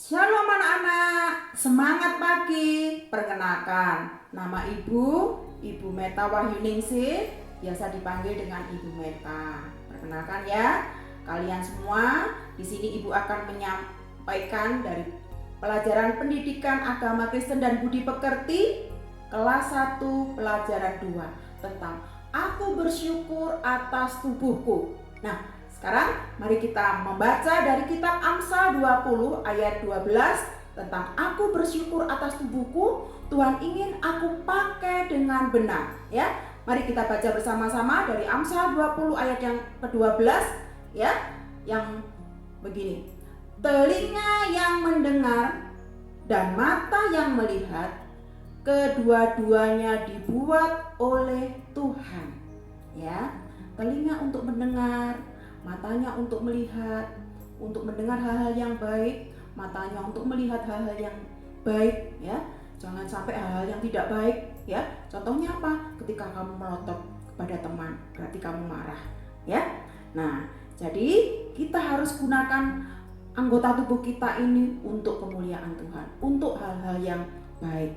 Shalom anak-anak, semangat pagi. Perkenalkan, nama Ibu Meta Wahyuningsih, biasa dipanggil dengan Ibu Meta. Perkenalkan ya, kalian semua. Di sini Ibu akan menyampaikan dari pelajaran pendidikan agama Kristen dan budi pekerti kelas 1 pelajaran 2 tentang aku bersyukur atas tubuhku. Nah, sekarang mari kita membaca dari kitab Amsal 20 ayat 12 tentang aku bersyukur atas tubuhku, Tuhan ingin aku pakai dengan benar. Ya, mari kita baca bersama-sama dari Amsal 20 ayat yang ke-12 ya, yang begini. Telinga yang mendengar dan mata yang melihat, kedua-duanya dibuat oleh Tuhan. Ya, telinga untuk mendengar, matanya untuk melihat, untuk mendengar hal-hal yang baik, matanya untuk melihat hal-hal yang baik ya. Jangan sampai hal-hal yang tidak baik ya. Contohnya apa? Ketika kamu melotot kepada teman, berarti kamu marah ya. Nah, jadi kita harus gunakan anggota tubuh kita ini untuk kemuliaan Tuhan, untuk hal-hal yang baik.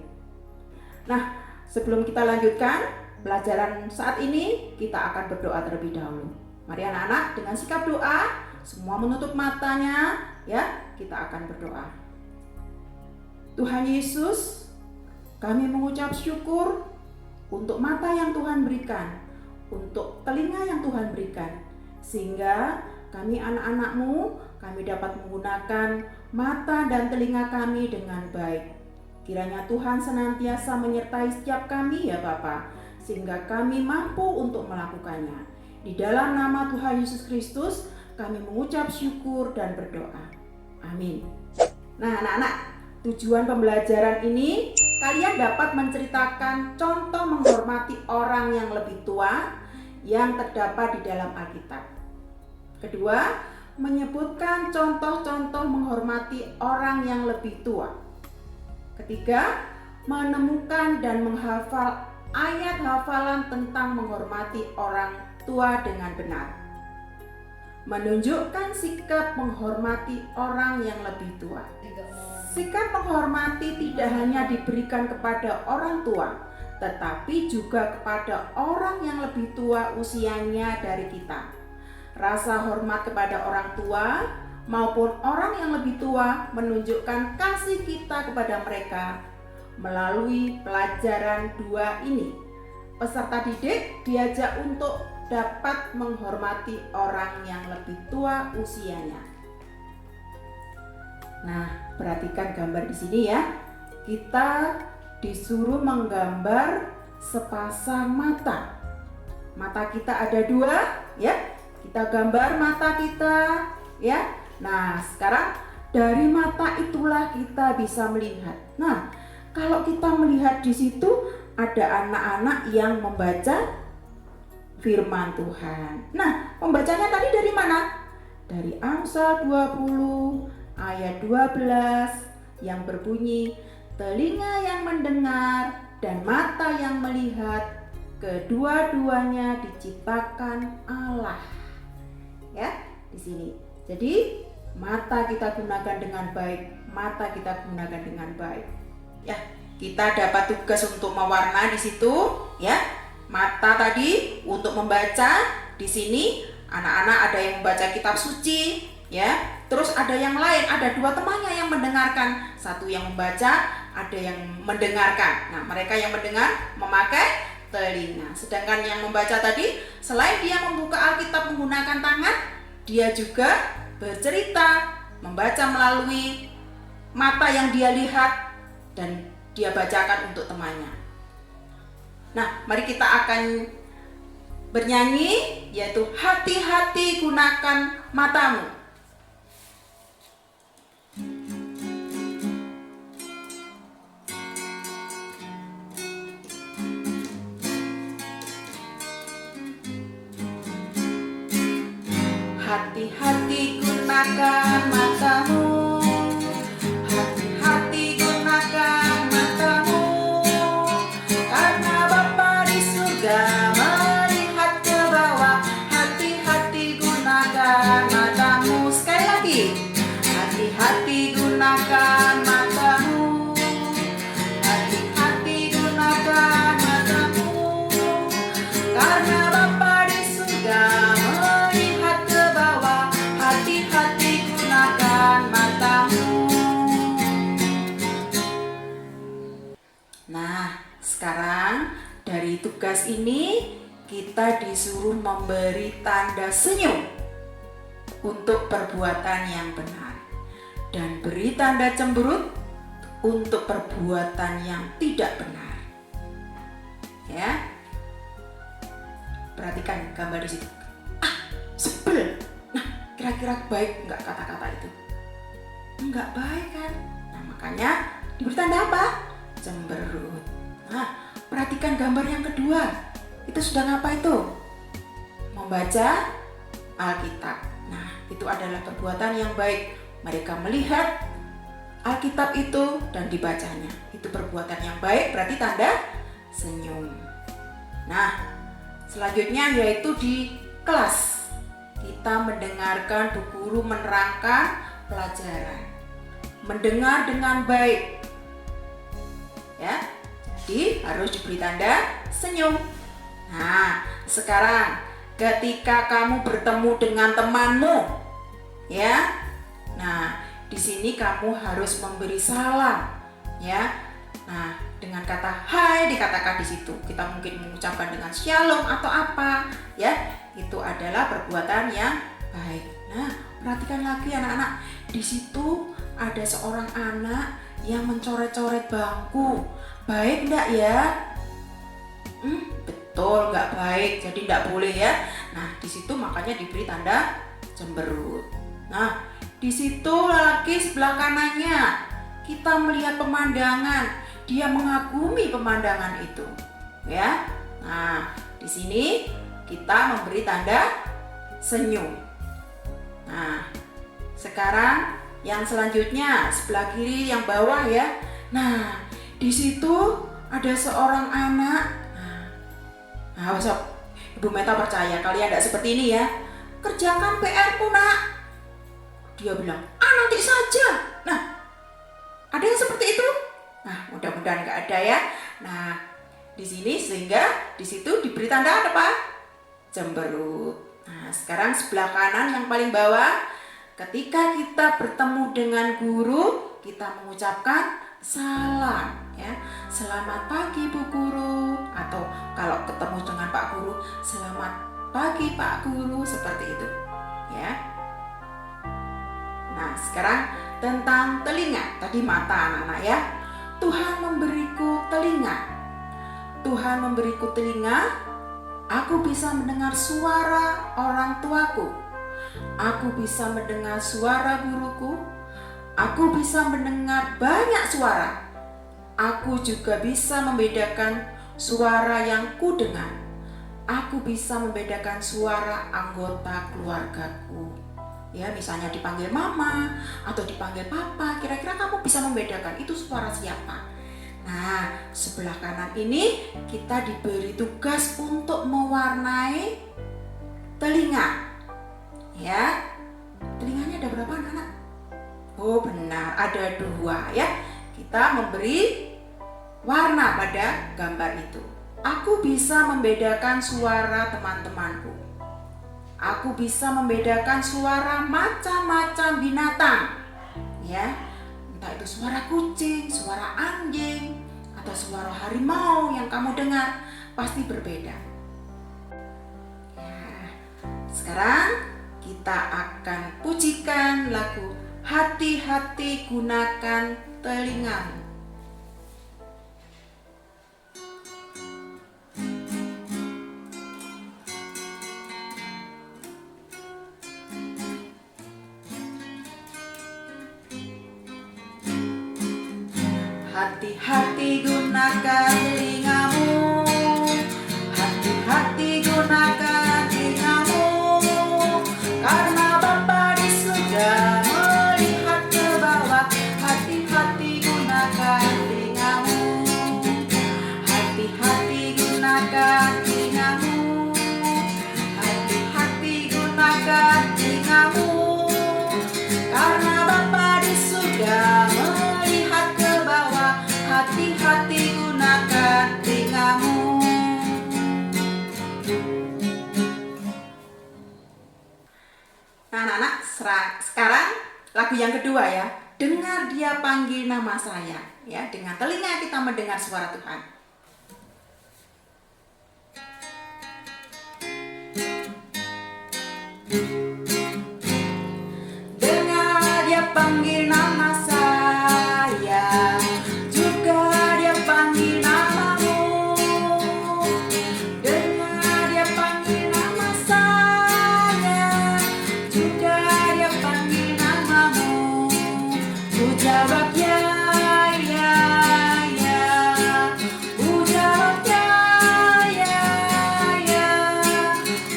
Nah, sebelum kita lanjutkan pelajaran saat ini, kita akan berdoa terlebih dahulu. Mari anak-anak dengan sikap doa, semua menutup matanya ya, kita akan berdoa. Tuhan Yesus, kami mengucap syukur untuk mata yang Tuhan berikan, untuk telinga yang Tuhan berikan, sehingga kami anak-anak-Mu, kami dapat menggunakan mata dan telinga kami dengan baik. Kiranya Tuhan senantiasa menyertai setiap kami ya Bapa, sehingga kami mampu untuk melakukannya. Di dalam nama Tuhan Yesus Kristus, kami mengucap syukur dan berdoa. Amin. Nah anak-anak, tujuan pembelajaran ini, kalian dapat menceritakan contoh menghormati orang yang lebih tua yang terdapat di dalam Alkitab. Kedua, menyebutkan contoh-contoh menghormati orang yang lebih tua. Ketiga, menemukan dan menghafal ayat hafalan tentang menghormati orang tua dengan benar. Menunjukkan sikap menghormati orang yang lebih tua. Sikap menghormati tidak hanya diberikan kepada orang tua, tetapi juga kepada orang yang lebih tua usianya dari kita. Rasa hormat kepada orang tua maupun orang yang lebih tua menunjukkan kasih kita kepada mereka melalui pelajaran 2 ini. Peserta didik diajak untuk dapat menghormati orang yang lebih tua usianya. Nah, perhatikan gambar di sini ya. Kita disuruh menggambar sepasang mata. Mata kita ada 2 ya. Kita gambar mata kita ya. Nah, sekarang dari mata itulah kita bisa melihat. Nah, kalau kita melihat di situ ada anak-anak yang membaca firman Tuhan. Nah, pembacanya tadi dari mana? Dari Amsal 20 ayat 12 yang berbunyi, telinga yang mendengar dan mata yang melihat, kedua-duanya diciptakan Allah. Ya, di sini. Jadi, mata kita gunakan dengan baik, mata kita gunakan dengan baik. Ya, kita dapat tugas untuk mewarna di situ, ya. Mata tadi untuk membaca. Di sini anak-anak ada yang membaca kitab suci, ya. Terus ada yang lain, ada 2 temannya yang mendengarkan. Satu yang membaca, ada yang mendengarkan. Nah, mereka yang mendengar memakai telinga. Sedangkan yang membaca tadi, selain dia membuka Alkitab menggunakan tangan, dia juga bercerita, membaca melalui mata yang dia lihat dan dia bacakan untuk temannya. Nah, mari kita akan bernyanyi, yaitu hati-hati gunakan matamu. Hati-hati gunakan matamu. Hati-hati gunakan matamu, karena Bapa di surga melihat ke bawah. Hati-hati gunakan matamu. Sekali lagi, hati-hati gunakan gunakan matamu. Hati-hati gunakan matamu, karena Bapa di surga melihat ke bawah. Hati-hati gunakan matamu. Nah, sekarang dari tugas ini kita disuruh memberi tanda senyum untuk perbuatan yang benar, dan beri tanda cemberut untuk perbuatan yang tidak benar. Ya, perhatikan gambar di situ. Sebel. Nah, kira-kira baik nggak kata-kata itu? Nggak baik kan? Nah, makanya diberi tanda apa? Cemberut. Nah, perhatikan gambar yang kedua. Itu sedang apa itu? Membaca Alkitab. Nah, itu adalah perbuatan yang baik. Mereka melihat Alkitab itu dan dibacanya. Itu perbuatan yang baik, berarti tanda senyum. Nah, selanjutnya yaitu di kelas. Kita mendengarkan Bu Guru menerangkan pelajaran. Mendengar dengan baik. Ya, jadi harus diberi tanda senyum. Nah, sekarang ketika kamu bertemu dengan temanmu, ya. Nah, di sini kamu harus memberi salam, ya. Nah, dengan kata hai dikatakan di situ. Kita mungkin mengucapkan dengan shalom atau apa, ya. Itu adalah perbuatan yang baik. Nah, perhatikan lagi anak-anak. Di situ ada seorang anak yang mencoret-coret bangku. Baik enggak ya? Betul, enggak baik. Jadi enggak boleh ya. Nah, di situ makanya diberi tanda cemberut. Nah, di situ lagi sebelah kanannya kita melihat pemandangan. Dia mengagumi pemandangan itu. Ya. Nah, di sini kita memberi tanda senyum. Nah, sekarang yang selanjutnya sebelah kiri yang bawah ya. Nah, di situ ada seorang anak. Nah, sob, Ibu Meta percaya kalian tidak seperti ini ya. Kerjakan PR-mu, Nak. Dia bilang, nanti saja. Nah, ada yang seperti itu? Nah, mudah-mudahan nggak ada ya. Nah, di sini sehingga di situ diberi tanda apa? Cemberut. Nah, sekarang sebelah kanan yang paling bawah. Ketika kita bertemu dengan guru, kita mengucapkan salam ya. Selamat pagi Bu Guru, atau kalau ketemu dengan Pak Guru, selamat pagi Pak Guru, seperti itu ya. Nah, sekarang tentang telinga. Tadi mata anak-anak ya. Tuhan memberiku telinga. Tuhan memberiku telinga. Aku bisa mendengar suara orang tuaku. Aku bisa mendengar suara guruku. Aku bisa mendengar banyak suara. Aku juga bisa membedakan suara yang kudengar. Aku bisa membedakan suara anggota keluargaku. Ya, misalnya dipanggil mama atau dipanggil papa, kira-kira kamu bisa membedakan itu suara siapa? Nah, sebelah kanan ini kita diberi tugas untuk mewarnai telinga. Ya, telinganya ada berapa anak-anak? Oh benar, ada 2 ya. Kita memberi warna pada gambar itu. Aku bisa membedakan suara teman-temanku. Aku bisa membedakan suara macam-macam binatang. Ya, entah itu suara kucing, suara anjing, atau suara harimau yang kamu dengar, pasti berbeda. Ya, sekarang kita akan pujikan lagu Hati-hati Gunakan Telingamu. Hati-hati gunakan telingamu. Hati-hati gunakan telingamu, karena Bapa di surga melihat ke bawah. Hati-hati gunakan telingamu. Hati-hati gunakan telingamu. Hati-hati gunakan telingamu, karena Bapa di surga sekarang lagu yang kedua ya. Dengar dia panggil nama saya. Ya, dengan telinga kita mendengar suara Tuhan. Dengar dia panggil nama saya, juga dia panggil namamu. Dengar dia panggil nama saya, juga dia panggil namamu. Ku jawab ya, ya, ya. Ku jawab ya, ya, ya.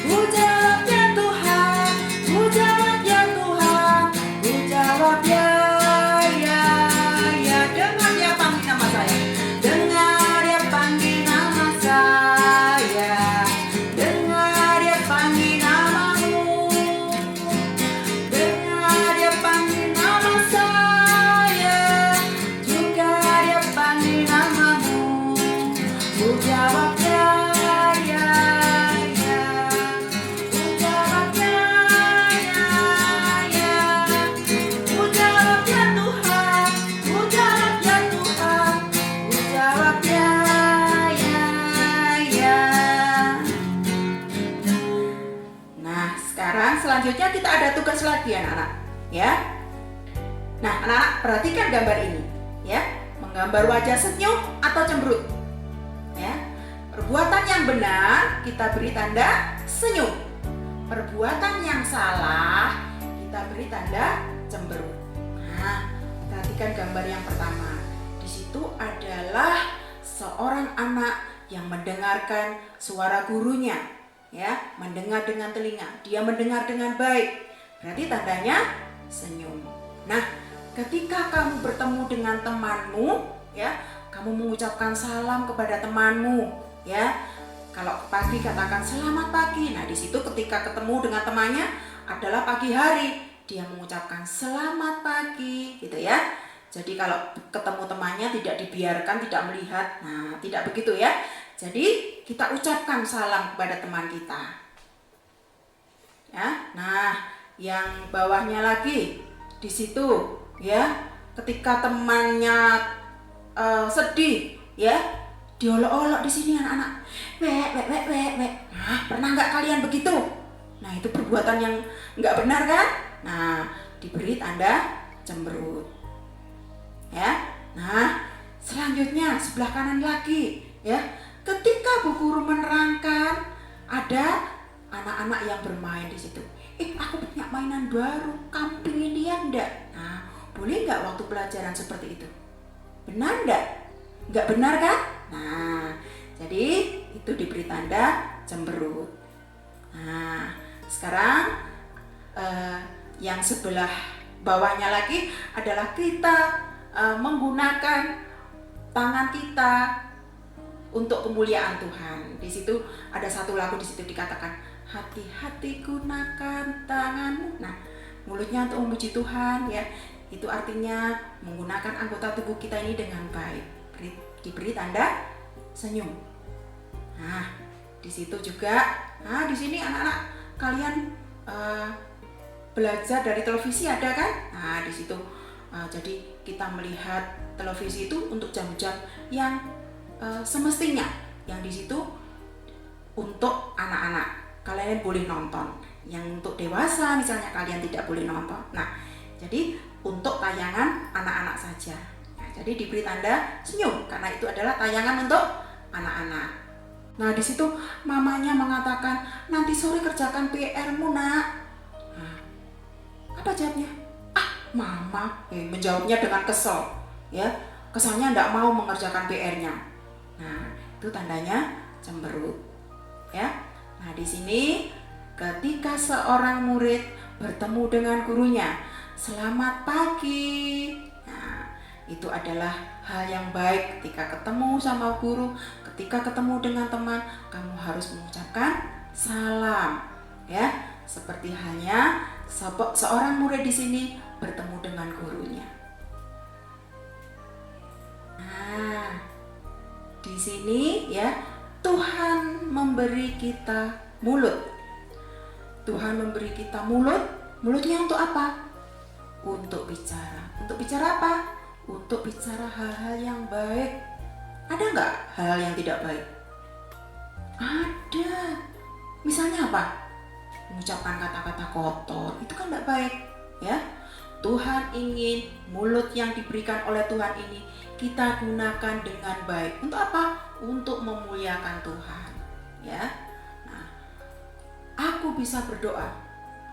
Ku jawab ya Tuhan, ku jawab ya Tuhan, ku jawab ya, ya, ya. Dengar dia panggil nama saya, dengar dia panggil nama saya, dengar dia panggil namamu, dengar dia panggil nama saya, juga dia panggil namamu. Ku jawab ya, ya, ya. Ku jawab ya, ya, ya. Ku jawab ya Tuhan, ku jawab ya Tuhan, ku jawab ya, ya, ya. Nah, sekarang selanjutnya kita ada tugas lagi anak-anak, ya. Nah, anak-anak perhatikan gambar ini, ya. Menggambar wajah senyum atau cemberut. Ya. Perbuatan yang benar kita beri tanda senyum. Perbuatan yang salah kita beri tanda cemberut. Nah, perhatikan gambar yang pertama. Di situ adalah seorang anak yang mendengarkan suara gurunya, ya, mendengar dengan telinga. Dia mendengar dengan baik. Berarti tandanya senyum. Nah, ketika kamu bertemu dengan temanmu, ya, kamu mengucapkan salam kepada temanmu, ya. Kalau pagi katakan selamat pagi. Nah, di situ ketika ketemu dengan temannya adalah pagi hari, dia mengucapkan selamat pagi, gitu ya. Jadi kalau ketemu temannya tidak dibiarkan, tidak melihat. Nah, tidak begitu ya. Jadi kita ucapkan salam kepada teman kita. Ya. Nah, yang bawahnya lagi di situ, ya. Ketika temannya sedih, ya, diolok-olok di sini anak-anak. Wek. Nah, pernah nggak kalian begitu? Nah, itu perbuatan yang nggak benar kan? Nah, diberi tanda cemberut. Ya. Nah, selanjutnya sebelah kanan lagi, ya. Ketika Bu Guru menerangkan, ada anak-anak yang bermain di situ. Aku punya mainan baru, kamu pengen lihat enggak? Nah, boleh nggak waktu pelajaran seperti itu? Benar enggak? Nggak benar kan? Nah, jadi itu diberi tanda cemberut. Nah, sekarang yang sebelah bawahnya lagi adalah kita menggunakan tangan kita untuk kemuliaan Tuhan. Di situ ada satu lagu, di situ dikatakan hati-hati gunakan tanganmu. Nah, mulutnya untuk memuji Tuhan, ya. Itu artinya menggunakan anggota tubuh kita ini dengan baik. Diberi tanda senyum. Nah, di situ juga. Nah, di sini anak-anak kalian belajar dari televisi ada kan? Nah, di situ jadi kita melihat televisi itu untuk jam-jam yang semestinya, yang di situ untuk anak-anak kalian boleh nonton. Yang untuk dewasa misalnya kalian tidak boleh nonton. Nah, jadi untuk tayangan anak-anak saja. Nah, jadi diberi tanda senyum karena itu adalah tayangan untuk anak-anak. Nah, di situ mamanya mengatakan, nanti sore kerjakan PR-mu, Nak. Nah, apa jawabnya? Mama menjawabnya dengan kesel, ya. Kesannya tidak mau mengerjakan PR-nya. Nah, itu tandanya cemberut, ya. Nah, di sini ketika seorang murid bertemu dengan gurunya, selamat pagi. Nah, itu adalah hal yang baik ketika ketemu sama guru, ketika ketemu dengan teman, kamu harus mengucapkan salam, ya. Seperti halnya seorang murid di sini bertemu dengan gurunya. Nah, di sini ya, Tuhan memberi kita mulut. Tuhan memberi kita mulut. Mulutnya untuk apa? untuk bicara. Untuk bicara apa? Untuk bicara hal-hal yang baik. Ada nggak hal yang tidak baik? Ada. Misalnya apa? Mengucapkan kata-kata kotor, itu kan tidak baik, ya. Tuhan ingin mulut yang diberikan oleh Tuhan ini kita gunakan dengan baik. Untuk apa? Untuk memuliakan Tuhan, ya. Nah, aku bisa berdoa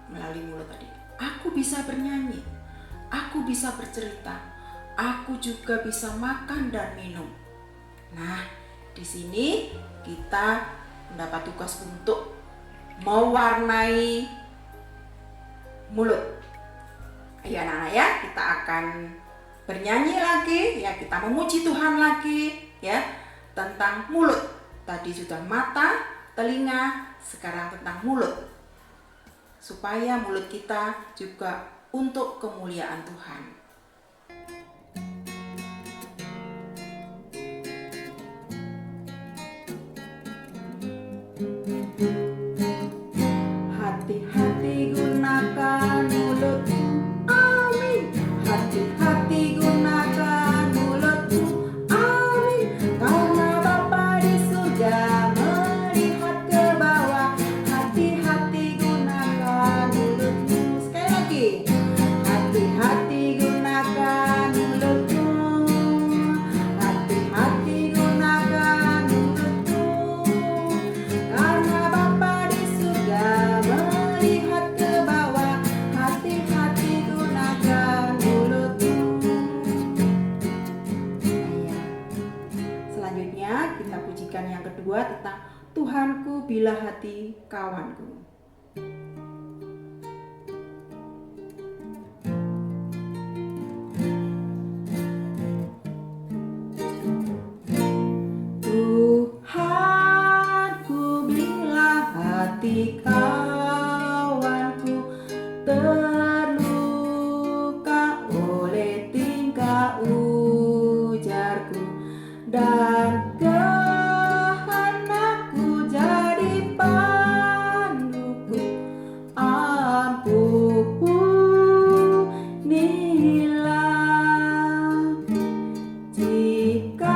melalui mulut tadi. Aku bisa bernyanyi. Aku bisa bercerita. Aku juga bisa makan dan minum. Nah, di sini kita mendapat tugas untuk mewarnai mulut. Ayo anak-anak ya, kita akan bernyanyi lagi ya, kita memuji Tuhan lagi ya tentang mulut. Tadi sudah mata, telinga, sekarang tentang mulut. Supaya mulut kita juga untuk kemuliaan Tuhan. Hati-hati gunakan mulutmu, amin. Hati-hati gunakan mulutmu, amin. Karena Bapa di surga melihat ke bawah. Hati-hati gunakan mulutmu. Sekali lagi. Hati-hati gunakan mulutmu. Hati-hati gunakan mulutmu. Karena Bapa di surga melihat ke bawah. Hati-hati gunakan mulutmu. Selanjutnya kita pujikan yang kedua tentang Tuhanku bila hati kawanku. Tuhanku bila hati kawanku terluka oleh tingkah ujarku, dan kehendakku jadi panduku, ampunilah. Jikalau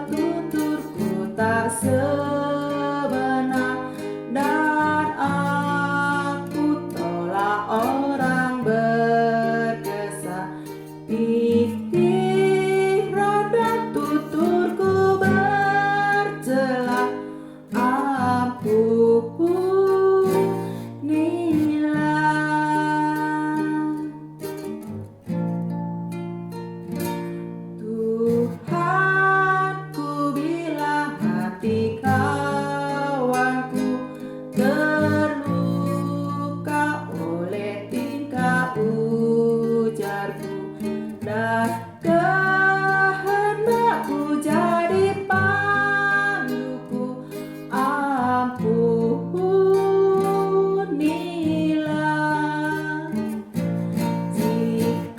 tuturku tak sebenar dan aku tolak orang berkesan, pikiran dan tuturku bercela, ampunilah. Tuhanku bila hati kawanku terluka oleh tingkah ujarku, dan kehendakku jadi panduku, ampunilah.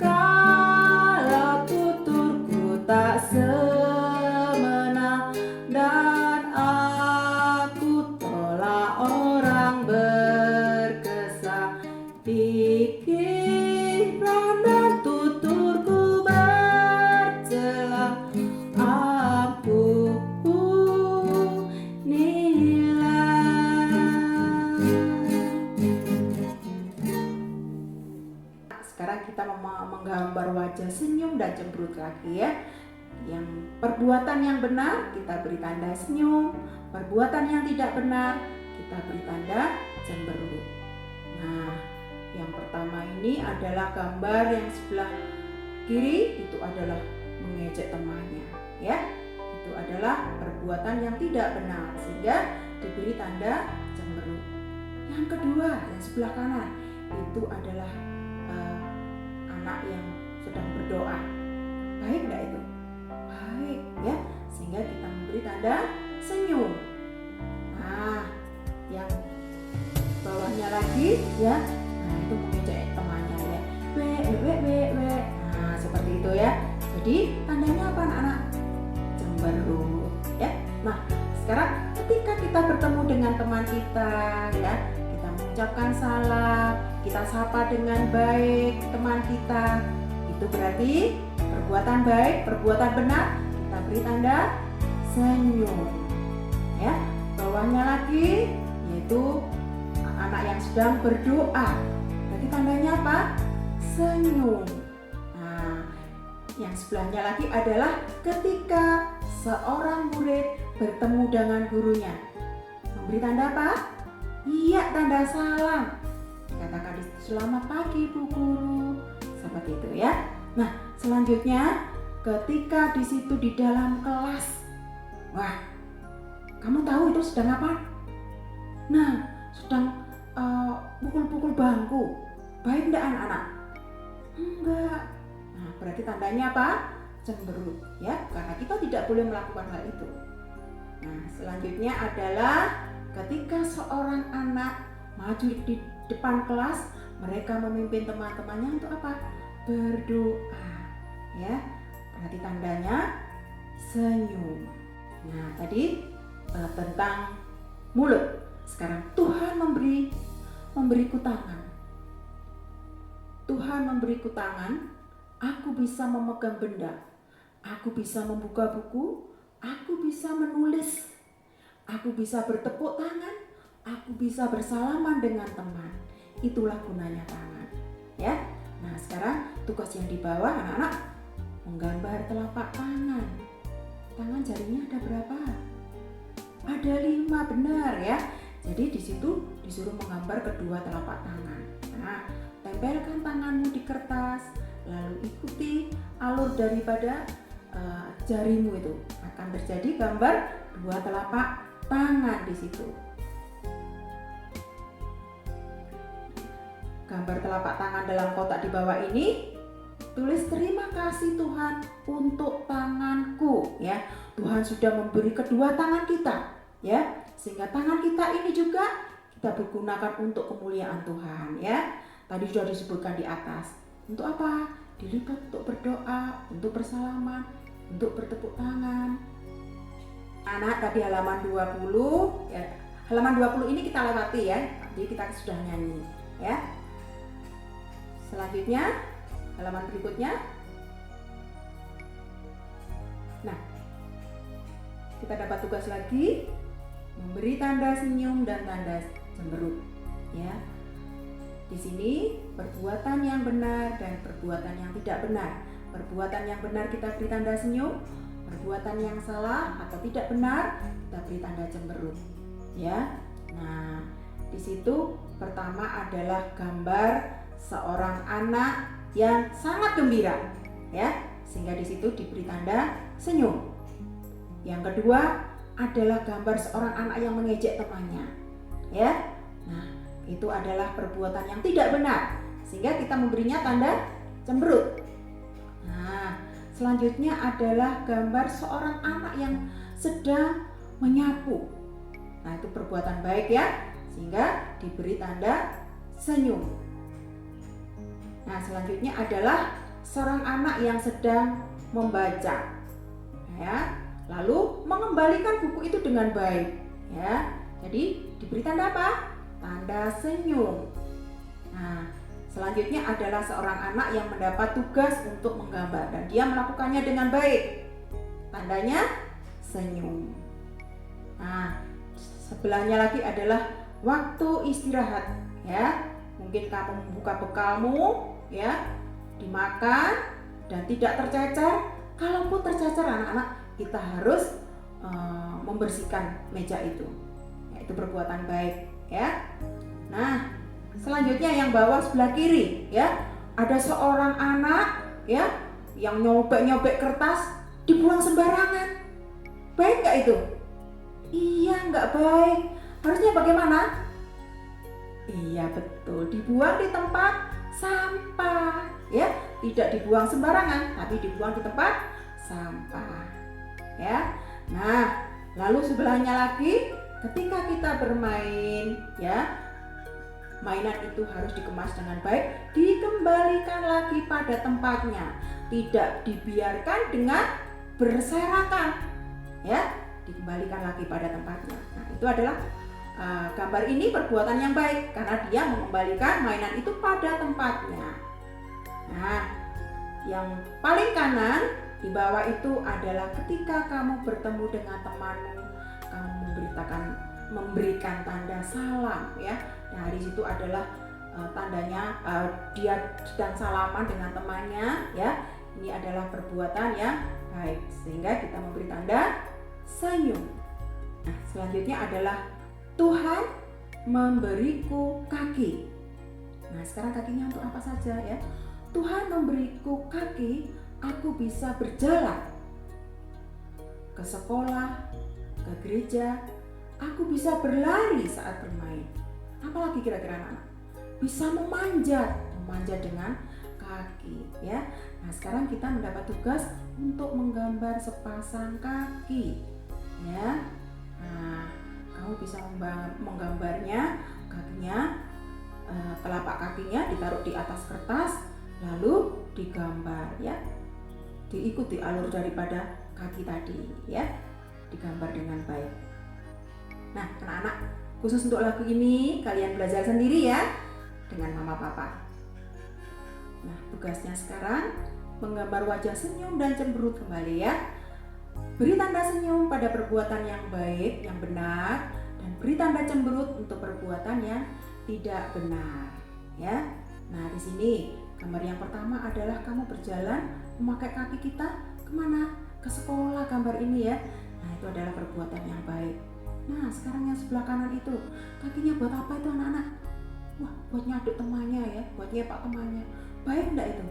Jikalau tuturku tak semena dan aku tolak orang berkesan, pikiran dan tuturku bercela, ampunilah. Sekarang kita menggambar wajah senyum dan cemberut lagi ya. Yang perbuatan yang benar kita beri tanda senyum, perbuatan yang tidak benar kita beri tanda cemberut. Nah, yang pertama ini adalah gambar yang sebelah kiri, itu adalah mengejek temannya ya. Itu adalah perbuatan yang tidak benar sehingga diberi tanda cemberut. Yang kedua, yang sebelah kanan itu adalah anak yang sedang berdoa. Baik enggak itu? Baik ya, sehingga kita memberi tanda senyum. Nah, yang bawahnya lagi ya, nah itu mengejek temannya ya, we. Nah seperti itu ya. Jadi tandanya apa anak-anak? Cemberut ya. Nah sekarang ketika kita bertemu dengan teman kita ya, kita mengucapkan salam, kita sapa dengan baik teman kita, itu berarti perbuatan baik, perbuatan benar. Kita beri tanda senyum. Ya, bawahnya lagi yaitu anak yang sedang berdoa. Berarti tandanya apa? Senyum. Nah, yang sebelahnya lagi adalah ketika seorang murid bertemu dengan gurunya. Memberi tanda apa? Iya, tanda salam. Katakan selamat pagi Bu Guru. Seperti itu ya. Nah, selanjutnya ketika di situ di dalam kelas. Wah, kamu tahu itu sedang apa? Nah, sedang pukul-pukul bangku. Baik enggak anak-anak? Enggak. Nah, berarti tandanya apa? Cemberut ya, karena kita tidak boleh melakukan hal itu. Nah, selanjutnya adalah ketika seorang anak maju di depan kelas, mereka memimpin teman-temannya untuk apa? Berdoa. Ya, berarti tandanya senyum. Nah, tadi tentang mulut. Sekarang Tuhan memberiku tangan. Tuhan memberiku tangan, aku bisa memegang benda, aku bisa membuka buku, aku bisa menulis, aku bisa bertepuk tangan, aku bisa bersalaman dengan teman. Itulah gunanya tangan. Ya. Nah, sekarang tugas yang di bawah anak-anak menggambar telapak tangan. Tangan jarinya ada berapa? Ada 5, benar ya. Jadi di situ disuruh menggambar kedua telapak tangan. Nah, tempelkan tanganmu di kertas, lalu ikuti alur daripada jarimu itu. Akan terjadi gambar 2 telapak tangan di situ. Gambar telapak tangan dalam kotak di bawah ini, tulis terima kasih Tuhan untuk tanganku ya. Tuhan sudah memberi kedua tangan kita ya, sehingga tangan kita ini juga kita pergunakan untuk kemuliaan Tuhan ya. Tadi sudah disebutkan di atas. Untuk apa? Dilipat untuk berdoa, untuk bersalaman, untuk bertepuk tangan. Anak tadi halaman 20 ya. Halaman 20 ini kita lewati ya. Jadi kita sudah nyanyi ya. Selanjutnya halaman berikutnya. Nah, kita dapat tugas lagi, memberi tanda senyum dan tanda cemberut ya. Di sini perbuatan yang benar dan perbuatan yang tidak benar. Perbuatan yang benar kita beri tanda senyum, perbuatan yang salah atau tidak benar kita beri tanda cemberut ya. Nah, di situ pertama adalah gambar seorang anak yang sangat gembira ya, sehingga di situ diberi tanda senyum. Yang kedua adalah gambar seorang anak yang mengejek temannya ya. Nah, itu adalah perbuatan yang tidak benar, sehingga kita memberinya tanda cemberut. Nah, selanjutnya adalah gambar seorang anak yang sedang menyapu. Nah, itu perbuatan baik ya, sehingga diberi tanda senyum. Nah, selanjutnya adalah seorang anak yang sedang membaca ya, lalu mengembalikan buku itu dengan baik ya. Jadi diberi tanda apa? Tanda senyum. Nah, selanjutnya adalah seorang anak yang mendapat tugas untuk menggambar dan dia melakukannya dengan baik. Tandanya senyum. Nah, sebelahnya lagi adalah waktu istirahat ya. Mungkin kamu membuka bekalmu ya, dimakan dan tidak tercecer. Kalaupun tercecer anak-anak, kita harus membersihkan meja itu. Ya, itu perbuatan baik ya. Nah, selanjutnya yang bawah sebelah kiri ya, ada seorang anak ya yang nyobek-nyobek kertas dibuang sembarangan. Baik nggak itu? Iya, nggak baik. Harusnya bagaimana? Iya betul, dibuang di tempat sampah ya, tidak dibuang sembarangan tapi dibuang di tempat sampah ya. Nah, lalu sebelahnya lagi ketika kita bermain ya, mainan itu harus dikemas dengan baik, dikembalikan lagi pada tempatnya, tidak dibiarkan dengan berserakan ya, dikembalikan lagi pada tempatnya. Nah, itu adalah gambar ini perbuatan yang baik karena dia mengembalikan mainan itu pada tempatnya. Nah, yang paling kanan di bawah itu adalah ketika kamu bertemu dengan temanmu, kamu memberikan tanda salam ya. Nah, di situ adalah tandanya dia sedang salaman dengan temannya ya. Ini adalah perbuatan yang baik sehingga kita memberi tanda senyum. Nah, selanjutnya adalah Tuhan memberiku kaki. Nah, sekarang kakinya untuk apa saja ya? Tuhan memberiku kaki, aku bisa berjalan ke sekolah, ke gereja, aku bisa berlari saat bermain. Apalagi kira-kira anak-anak? Bisa memanjat dengan kaki ya. Nah, sekarang kita mendapat tugas untuk menggambar sepasang kaki ya. Nah, kamu bisa menggambarnya, kakinya, telapak kakinya ditaruh di atas kertas, lalu digambar ya. Diikuti alur daripada kaki tadi ya, digambar dengan baik. Nah, anak-anak, khusus untuk lagu ini kalian belajar sendiri ya dengan mama papa. Nah, tugasnya sekarang menggambar wajah senyum dan cemberut kembali ya. Beri tanda senyum pada perbuatan yang baik, yang benar, dan beri tanda cemberut untuk perbuatan yang tidak benar ya. Nah, di sini gambar yang pertama adalah kamu berjalan memakai kaki kita kemana? Ke sekolah, gambar ini ya. Nah, itu adalah perbuatan yang baik. Nah, sekarang yang sebelah kanan itu, kakinya buat apa itu anak-anak? Wah, buat nyaduk temannya ya, buat nyepak temannya. Baik enggak itu?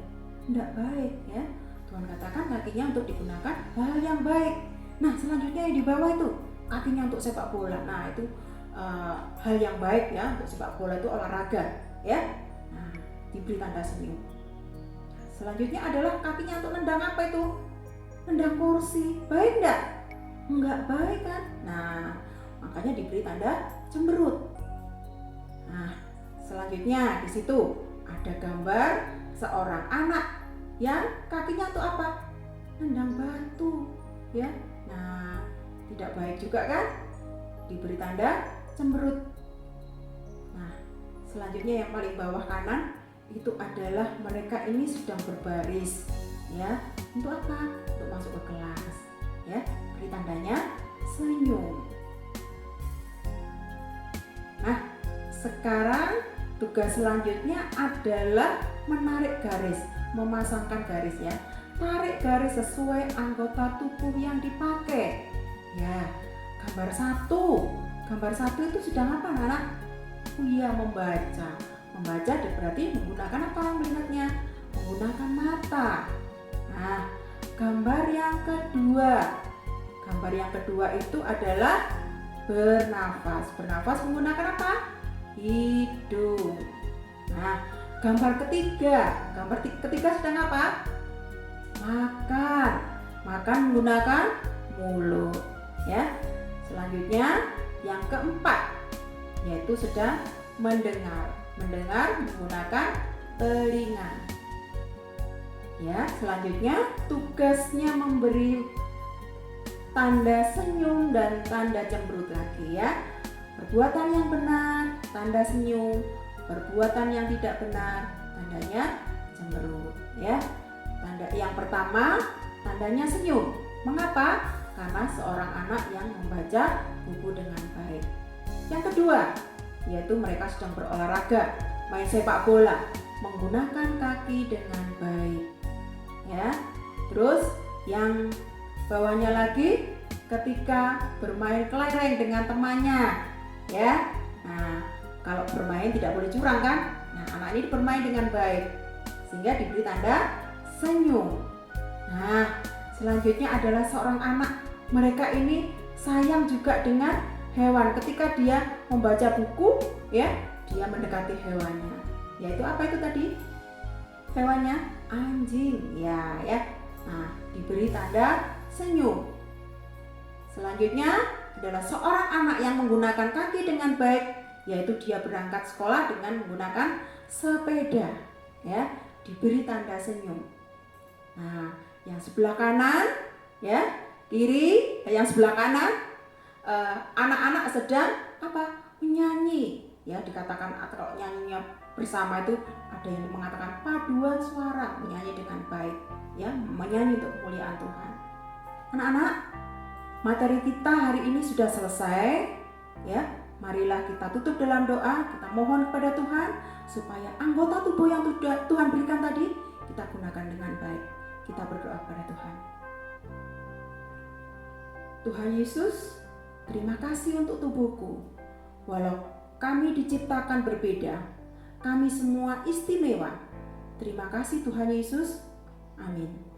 Enggak baik ya. Tuhan katakan kakinya untuk digunakan hal yang baik. Nah, selanjutnya yang di bawah itu, kakinya untuk sepak bola. Nah, itu hal yang baik ya, untuk sepak bola itu olahraga ya. Nah, diberi tanda senyum. Selanjutnya adalah kakinya untuk nendang apa itu? Nendang kursi. Baik enggak? Enggak baik kan? Nah, makanya diberi tanda cemberut. Nah, selanjutnya di situ ada gambar seorang anak yang kakinya untuk apa? Nendang batu ya. Nah, tidak baik juga kan? Diberi tanda cemberut. Nah, selanjutnya yang paling bawah kanan itu adalah mereka ini sedang berbaris ya. Untuk apa? Untuk masuk ke kelas ya. Beri tandanya senyum. Nah, sekarang tugas selanjutnya adalah menarik garis, memasangkan garis ya. Tarik garis sesuai anggota tubuh yang dipakai. Ya, gambar satu itu sedang apa anak? Oh iya, membaca. Membaca berarti menggunakan apa melihatnya? Menggunakan mata. Nah, gambar yang kedua itu adalah bernafas. Bernafas menggunakan apa? Hidung. Nah, gambar ketiga sedang apa? Makan. Makan menggunakan mulut ya. Selanjutnya yang keempat yaitu sedang mendengar. Mendengar menggunakan telinga. Ya, selanjutnya tugasnya memberi tanda senyum dan tanda cemberut lagi ya. Perbuatan yang benar, tanda senyum. Perbuatan yang tidak benar, tandanya cemberut ya. Tanda yang pertama, tandanya senyum. Mengapa? Karena seorang anak yang membaca buku dengan baik. Yang kedua, yaitu mereka sedang berolahraga, main sepak bola, menggunakan kaki dengan baik. Ya. Terus yang bawahnya lagi ketika bermain kelereng dengan temannya. Ya. Nah, kalau bermain tidak boleh curang kan? Nah, anak ini bermain dengan baik sehingga diberi tanda senyum. Nah, selanjutnya adalah seorang anak. Mereka ini sayang juga dengan hewan. Ketika dia membaca buku, ya, dia mendekati hewannya. Yaitu apa itu tadi? Hewannya anjing, ya. Nah, diberi tanda senyum. Selanjutnya adalah seorang anak yang menggunakan kaki dengan baik, yaitu dia berangkat sekolah dengan menggunakan sepeda, ya. Diberi tanda senyum. Nah, yang sebelah kanan, ya, kiri, yang sebelah kanan, anak-anak sedang apa? menyanyi. Ya, dikatakan kalau nyanyinya bersama itu ada yang mengatakan paduan suara, menyanyi dengan baik, ya, menyanyi untuk kemuliaan Tuhan. Anak-anak, materi kita hari ini sudah selesai, ya. Marilah kita tutup dalam doa, kita mohon kepada Tuhan supaya anggota tubuh yang sudah Tuhan berikan tadi kita gunakan dengan baik. Kita berdoa kepada Tuhan. Tuhan Yesus, terima kasih untuk tubuhku. Walau kami diciptakan berbeda, kami semua istimewa. Terima kasih Tuhan Yesus. Amin.